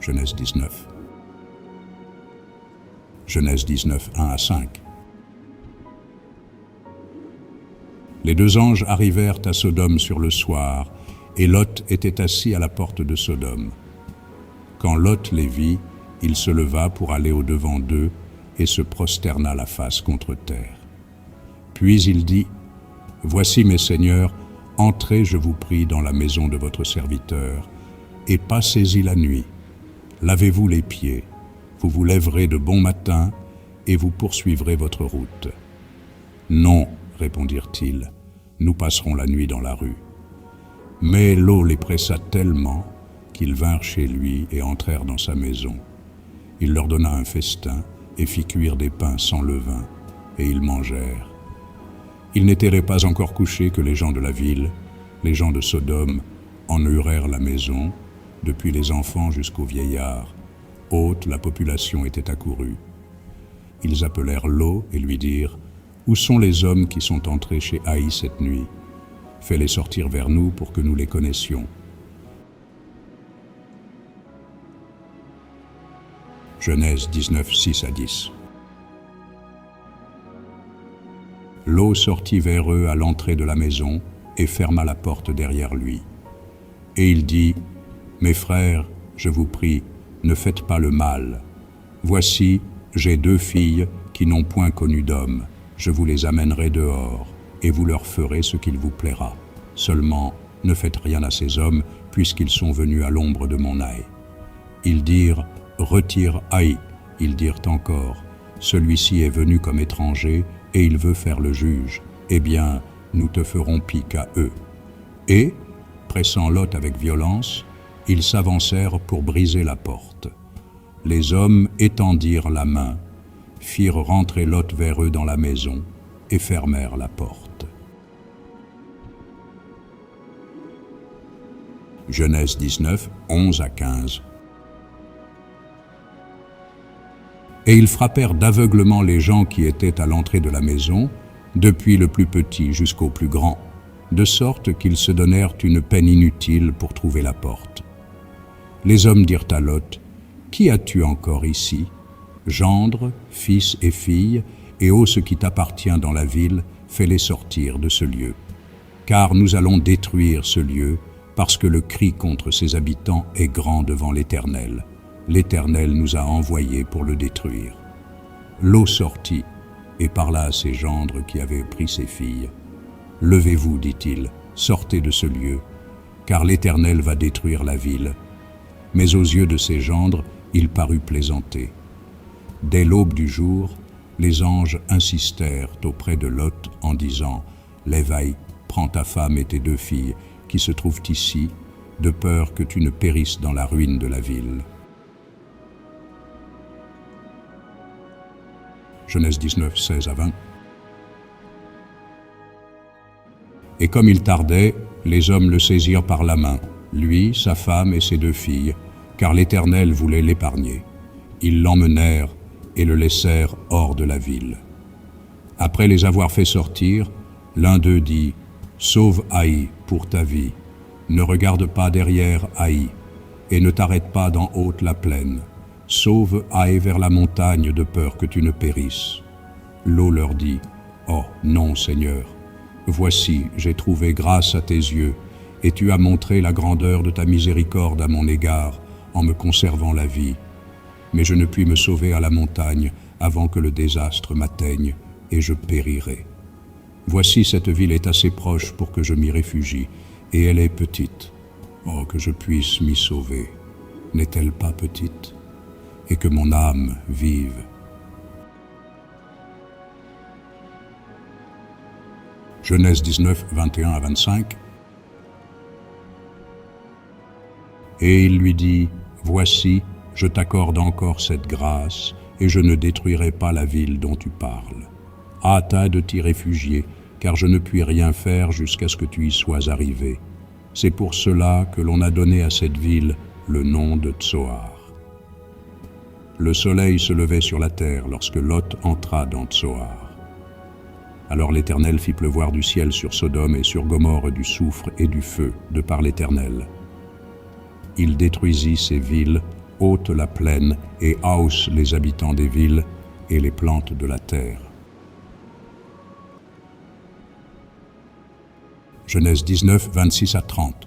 Genèse 19. Genèse 19, 1 à 5. Les deux anges arrivèrent à Sodome sur le soir, et Lot était assis à la porte de Sodome. Quand Lot les vit, il se leva pour aller au-devant d'eux et se prosterna la face contre terre. Puis il dit, « Voici mes seigneurs, entrez, je vous prie, dans la maison de votre serviteur, et passez-y la nuit. Lavez-vous les pieds, vous vous lèverez de bon matin, et vous poursuivrez votre route. » « Non, répondirent-ils, nous passerons la nuit dans la rue. » Mais l'eau les pressa tellement qu'ils vinrent chez lui et entrèrent dans sa maison. Il leur donna un festin et fit cuire des pains sans levain, et ils mangèrent. Ils n'étaient pas encore couchés que les gens de la ville, les gens de Sodome, ennurèrent la maison, depuis les enfants jusqu'aux vieillards. Haute la population était accourue. Ils appelèrent Lot et lui dirent, « Où sont les hommes qui sont entrés chez Haï cette nuit? Fais-les sortir vers nous pour que nous les connaissions. » Genèse 19, 6 à 10. Lot sortit vers eux à l'entrée de la maison et ferma la porte derrière lui. Et il dit, « Mes frères, je vous prie, ne faites pas le mal. Voici, j'ai deux filles qui n'ont point connu d'homme. Je vous les amènerai dehors, et vous leur ferez ce qu'il vous plaira. Seulement, ne faites rien à ces hommes, puisqu'ils sont venus à l'ombre de mon œil. » Ils dirent, « Retire Haï. » Ils dirent encore, « Celui-ci est venu comme étranger, et il veut faire le juge. Eh bien, nous te ferons pis qu'à eux. » Et, pressant Lot avec violence, ils s'avancèrent pour briser la porte. Les hommes étendirent la main, firent rentrer Lot vers eux dans la maison et fermèrent la porte. Genèse 19, 11 à 15. Et ils frappèrent d'aveuglement les gens qui étaient à l'entrée de la maison, depuis le plus petit jusqu'au plus grand, de sorte qu'ils se donnèrent une peine inutile pour trouver la porte. Les hommes dirent à Lot, « Qui as-tu encore ici? Gendre, fils et filles, et ô ce qui t'appartient dans la ville, fais-les sortir de ce lieu. Car nous allons détruire ce lieu, parce que le cri contre ses habitants est grand devant l'Éternel. L'Éternel nous a envoyés pour le détruire. » Lot sortit et parla à ses gendres qui avaient pris ses filles. « Levez-vous, dit-il, sortez de ce lieu, car l'Éternel va détruire la ville. » Mais aux yeux de ses gendres, il parut plaisanter. Dès l'aube du jour, les anges insistèrent auprès de Lot en disant, « Lève-toi, prends ta femme et tes deux filles qui se trouvent ici, de peur que tu ne périsses dans la ruine de la ville. » Genèse 19, 16 à 20. Et comme il tardait, les hommes le saisirent par la main, lui, sa femme et ses deux filles, car l'Éternel voulait l'épargner. Ils l'emmenèrent et le laissèrent hors de la ville. Après les avoir fait sortir, l'un d'eux dit, « Sauve Haï pour ta vie, ne regarde pas derrière Haï, et ne t'arrête pas dans haute la plaine. Sauve Haï vers la montagne de peur que tu ne périsses. » Lot leur dit, « Oh non, Seigneur, voici, j'ai trouvé grâce à tes yeux, et tu as montré la grandeur de ta miséricorde à mon égard, en me conservant la vie. Mais je ne puis me sauver à la montagne avant que le désastre m'atteigne, et je périrai. Voici, cette ville est assez proche pour que je m'y réfugie, et elle est petite. Oh, que je puisse m'y sauver. N'est-elle pas petite? Et que mon âme vive. » Genèse 19, 21 à 25. Et il lui dit, « Voici, je t'accorde encore cette grâce, et je ne détruirai pas la ville dont tu parles. Hâte de t'y réfugier, car je ne puis rien faire jusqu'à ce que tu y sois arrivé. C'est pour cela que l'on a donné à cette ville le nom de Tsoar. » Le soleil se levait sur la terre lorsque Lot entra dans Tsoar. Alors l'Éternel fit pleuvoir du ciel sur Sodome et sur Gomorrhe du soufre et du feu, de par l'Éternel. Il détruisit ces villes ôte la plaine et hausse les habitants des villes et les plantes de la terre. Genèse 19, 26 à 30.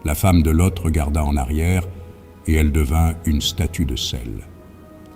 La femme de Lot regarda en arrière, et elle devint une statue de sel.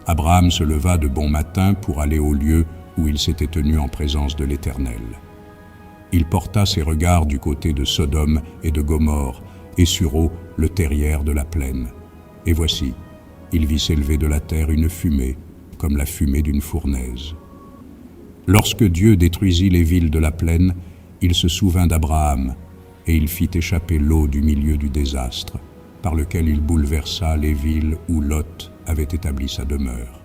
Abraham se leva de bon matin pour aller au lieu où il s'était tenu en présence de l'Éternel. Il porta ses regards du côté de Sodome et de Gomorrhe, et sur eau le terrière de la plaine. Et voici, il vit s'élever de la terre une fumée, comme la fumée d'une fournaise. Lorsque Dieu détruisit les villes de la plaine, il se souvint d'Abraham, et il fit échapper l'eau du milieu du désastre, par lequel il bouleversa les villes où Lot avait établi sa demeure.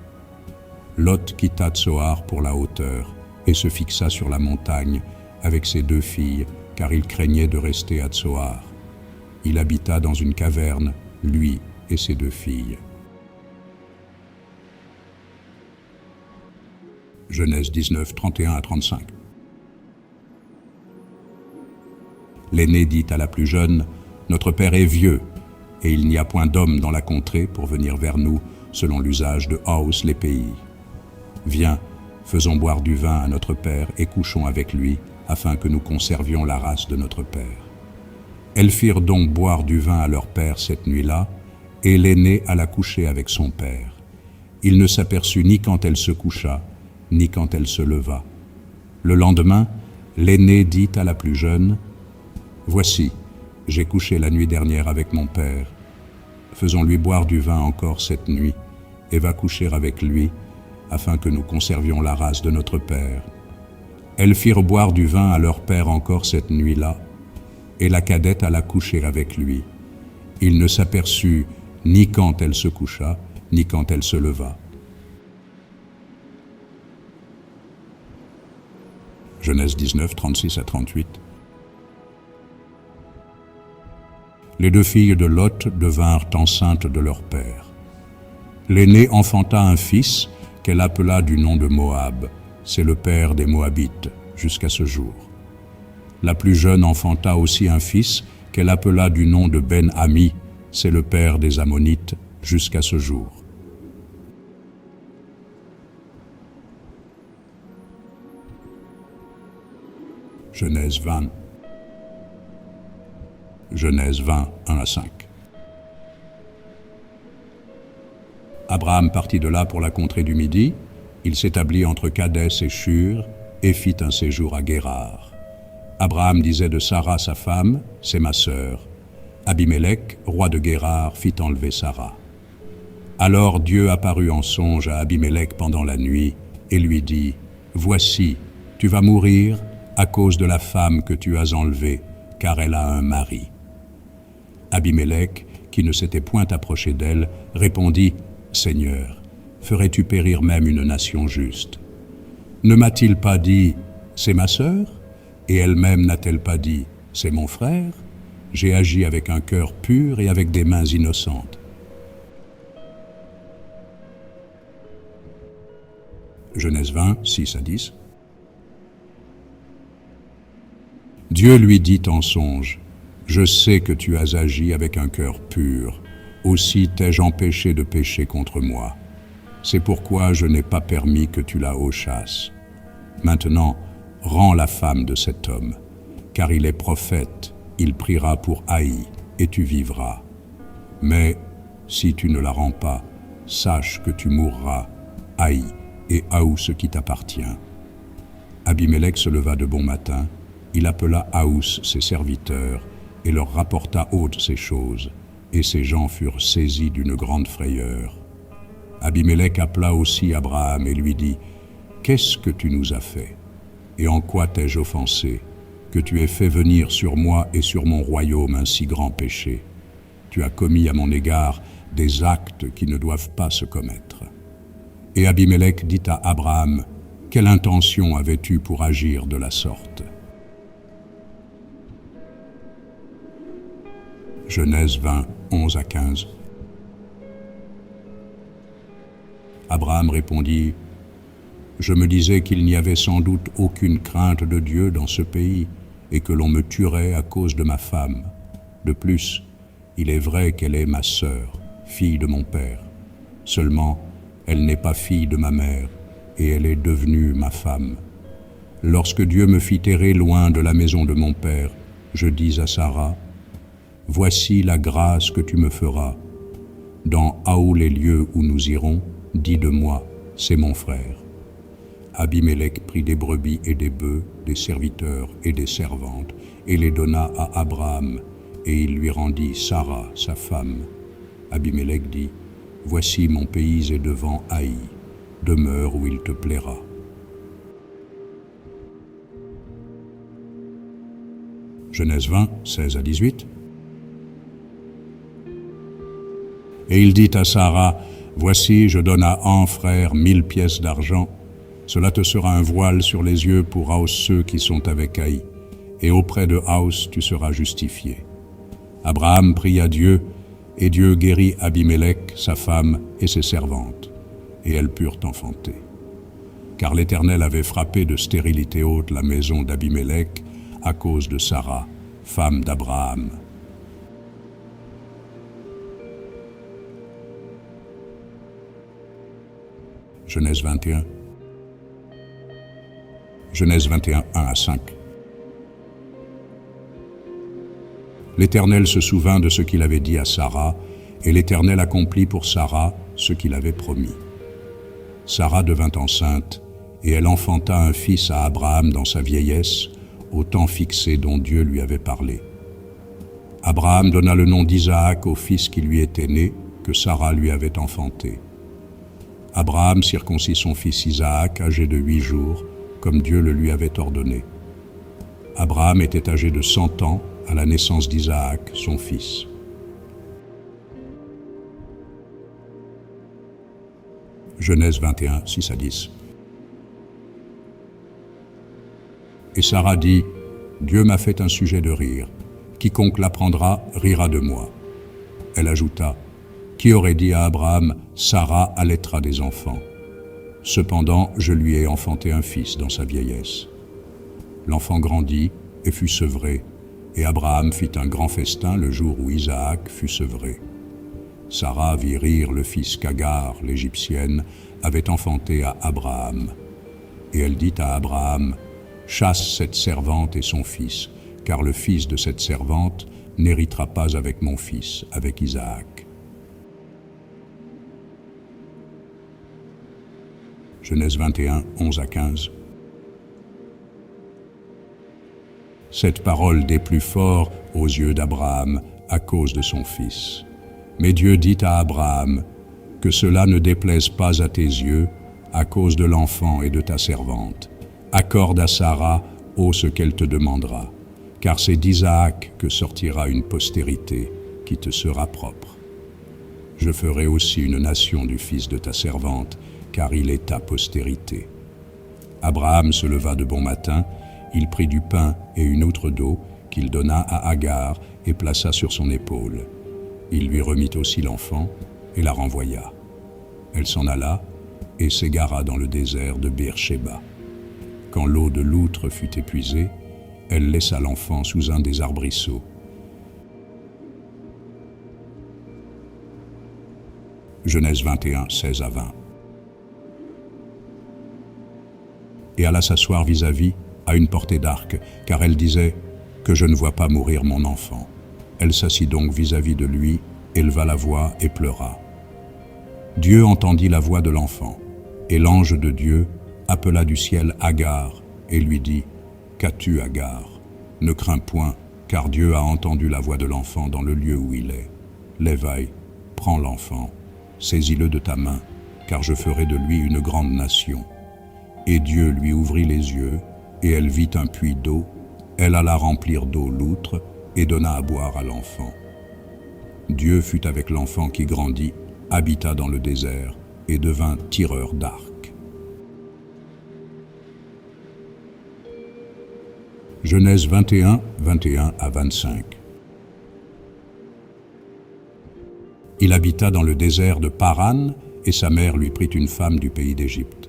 Lot quitta Tsoar pour la hauteur, et se fixa sur la montagne avec ses 2 filles, car il craignait de rester à Tsoar. Il habita dans une caverne, lui et ses 2 filles. Genèse 19, 31 à 35. L'aîné dit à la plus jeune, « Notre père est vieux, et il n'y a point d'homme dans la contrée pour venir vers nous, selon l'usage de Haus les pays. Viens, faisons boire du vin à notre père et couchons avec lui, afin que nous conservions la race de notre père. » Elles firent donc boire du vin à leur père cette nuit-là, et l'aînée alla coucher avec son père. Il ne s'aperçut ni quand elle se coucha, ni quand elle se leva. Le lendemain, l'aînée dit à la plus jeune, « Voici, j'ai couché la nuit dernière avec mon père. Faisons-lui boire du vin encore cette nuit, et va coucher avec lui, afin que nous conservions la race de notre père. » Elles firent boire du vin à leur père encore cette nuit-là, et la cadette alla coucher avec lui. Il ne s'aperçut ni quand elle se coucha, ni quand elle se leva. Genèse 19, 36 à 38. Les 2 filles de Lot devinrent enceintes de leur père. L'aînée enfanta un fils qu'elle appela du nom de Moab. C'est le père des Moabites, jusqu'à ce jour. La plus jeune enfanta aussi un fils qu'elle appela du nom de Ben-Ami. C'est le père des Ammonites, jusqu'à ce jour. Genèse 20. Genèse 20, 1 à 5. Abraham partit de là pour la contrée du Midi. Il s'établit entre Kadès et Shur et fit un séjour à Guérar. Abraham disait de Sarah sa femme, « C'est ma sœur. » Abimélec, roi de Guérar, fit enlever Sarah. Alors Dieu apparut en songe à Abimélec pendant la nuit et lui dit, « Voici, tu vas mourir à cause de la femme que tu as enlevée, car elle a un mari. » Abimélec, qui ne s'était point approché d'elle, répondit, « Seigneur, ferais-tu périr même une nation juste? Ne m'a-t-il pas dit, c'est ma sœur? Et elle-même n'a-t-elle pas dit, c'est mon frère? J'ai agi avec un cœur pur et avec des mains innocentes. » Genèse 20, 6 à 10. Dieu lui dit en songe, « Je sais que tu as agi avec un cœur pur, aussi t'ai-je empêché de pécher contre moi. C'est pourquoi je n'ai pas permis que tu la hochasses. Maintenant, rends la femme de cet homme, car il est prophète, il priera pour Haï, et tu vivras. Mais si tu ne la rends pas, sache que tu mourras, Haï, et Haou ce qui t'appartient. » Abimélec se leva de bon matin, il appela Haous ses serviteurs, et leur rapporta hautes ces choses, et ces gens furent saisis d'une grande frayeur. Abimélec appela aussi Abraham et lui dit, « Qu'est-ce que tu nous as fait? Et en quoi t'ai-je offensé, que tu aies fait venir sur moi et sur mon royaume un si grand péché? Tu as commis à mon égard des actes qui ne doivent pas se commettre. » Et Abimélec dit à Abraham, « Quelle intention avais-tu pour agir de la sorte? » Genèse 20, 11 à 15. Abraham répondit, « Je me disais qu'il n'y avait sans doute aucune crainte de Dieu dans ce pays et que l'on me tuerait à cause de ma femme. De plus, il est vrai qu'elle est ma sœur, fille de mon père. Seulement, elle n'est pas fille de ma mère, et elle est devenue ma femme. Lorsque Dieu me fit errer loin de la maison de mon père, je dis à Sarah, « Voici la grâce que tu me feras. Dans les lieux où nous irons, dis de moi, c'est mon frère. » Abimélec prit des brebis et des bœufs, des serviteurs et des servantes, et les donna à Abraham, et il lui rendit Sarah, sa femme. Abimélec dit, « Voici mon pays est devant Haï, demeure où il te plaira. » Genèse 20, 16 à 18. Et il dit à Sarah, « Voici, je donne à un frère 1000 pièces d'argent. Cela te sera un voile sur les yeux pour Haos ceux qui sont avec Haï, et auprès de Haos tu seras justifié. » Abraham pria Dieu, et Dieu guérit Abimélec, sa femme et ses servantes, et elles purent enfanter. Car l'Éternel avait frappé de stérilité haute la maison d'Abimélec à cause de Sarah, femme d'Abraham. Genèse 21. Genèse 21, 1 à 5. L'Éternel se souvint de ce qu'il avait dit à Sarah, et l'Éternel accomplit pour Sarah ce qu'il avait promis. Sarah devint enceinte, et elle enfanta un fils à Abraham dans sa vieillesse, au temps fixé dont Dieu lui avait parlé. Abraham donna le nom d'Isaac au fils qui lui était né, que Sarah lui avait enfanté. Abraham circoncit son fils Isaac, âgé de 8 jours, comme Dieu le lui avait ordonné. Abraham était âgé de 100 ans à la naissance d'Isaac, son fils. Genèse 21, 6 à 10. Et Sarah dit, « Dieu m'a fait un sujet de rire. Quiconque l'apprendra rira de moi. » Elle ajouta, « Qui aurait dit à Abraham, Sarah allaitera des enfants? Cependant, je lui ai enfanté un fils dans sa vieillesse. » L'enfant grandit et fut sevré, et Abraham fit un grand festin le jour où Isaac fut sevré. Sarah vit rire le fils qu'Agar, l'Égyptienne, avait enfanté à Abraham. Et elle dit à Abraham, « Chasse cette servante et son fils, car le fils de cette servante n'héritera pas avec mon fils, avec Isaac. » Genèse 21, 11 à 15. Cette parole déplut fort aux yeux d'Abraham à cause de son fils. Mais Dieu dit à Abraham, « Que cela ne déplaise pas à tes yeux à cause de l'enfant et de ta servante. Accorde à Sarah ce qu'elle te demandera, car c'est d'Isaac que sortira une postérité qui te sera propre. Je ferai aussi une nation du fils de ta servante, car il est ta postérité. » Abraham se leva de bon matin, il prit du pain et une outre d'eau qu'il donna à Agar et plaça sur son épaule. Il lui remit aussi l'enfant et la renvoya. Elle s'en alla et s'égara dans le désert de Beer-Shéba. Quand l'eau de l'outre fut épuisée, elle laissa l'enfant sous un des arbrisseaux. Genèse 21, 16 à 20. Et alla s'asseoir vis-à-vis, à une portée d'arc, car elle disait « Que je ne vois pas mourir mon enfant. » Elle s'assit donc vis-à-vis de lui, éleva la voix et pleura. Dieu entendit la voix de l'enfant, et l'ange de Dieu appela du ciel Agar et lui dit « Qu'as-tu, Agar? Ne crains point, car Dieu a entendu la voix de l'enfant dans le lieu où il est. Lève-toi, prends l'enfant, saisis-le de ta main, car je ferai de lui une grande nation. » Et Dieu lui ouvrit les yeux, et elle vit un puits d'eau. Elle alla remplir d'eau l'outre et donna à boire à l'enfant. Dieu fut avec l'enfant qui grandit, habita dans le désert et devint tireur d'arc. Genèse 21, 21 à 25. Il habita dans le désert de Paran, et sa mère lui prit une femme du pays d'Égypte.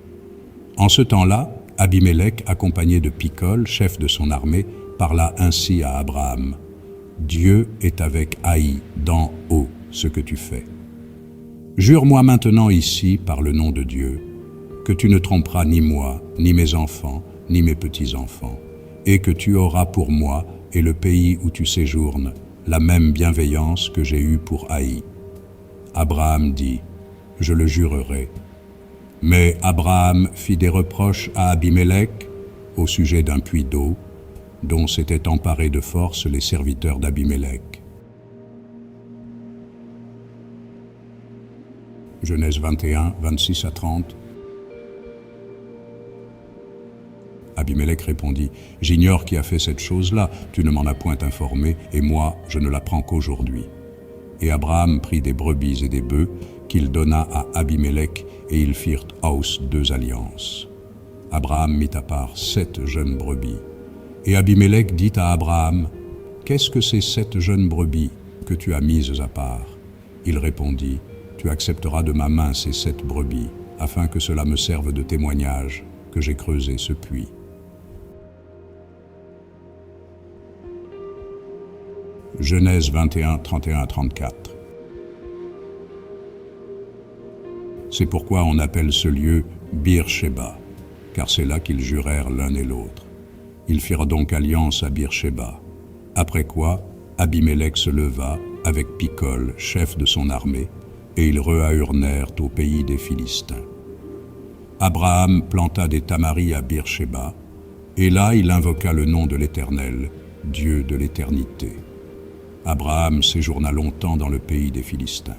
En ce temps-là, Abimélec, accompagné de Picol, chef de son armée, parla ainsi à Abraham. « Dieu est avec Haï, d'en haut, ce que tu fais. Jure-moi maintenant ici, par le nom de Dieu, que tu ne tromperas ni moi, ni mes enfants, ni mes petits-enfants, et que tu auras pour moi et le pays où tu séjournes la même bienveillance que j'ai eue pour Haï. Abraham dit, je le jurerai. Mais Abraham fit des reproches à Abimélec au sujet d'un puits d'eau, dont s'étaient emparés de force les serviteurs d'Abimélec. Genèse 21, 26 à 30. Abimélec répondit, « J'ignore qui a fait cette chose-là, tu ne m'en as point informé, et moi, je ne l'apprends qu'aujourd'hui. » Et Abraham prit des brebis et des bœufs qu'il donna à Abimélec, et ils firent aus 2 alliances. Abraham mit à part 7 jeunes brebis. Et Abimélec dit à Abraham, « Qu'est-ce que ces 7 jeunes brebis que tu as mises à part ?» Il répondit, « Tu accepteras de ma main ces 7 brebis, afin que cela me serve de témoignage que j'ai creusé ce puits. » Genèse 21, 31 à 34. C'est pourquoi on appelle ce lieu Bir-Shéba, car c'est là qu'ils jurèrent l'un et l'autre. Ils firent donc alliance à Bir-Shéba. Après quoi, Abimélec se leva avec Picol, chef de son armée, et ils rehahurnèrent au pays des Philistins. Abraham planta des tamaris à Bir-Shéba, et là il invoqua le nom de l'Éternel, Dieu de l'éternité. Abraham séjourna longtemps dans le pays des Philistins.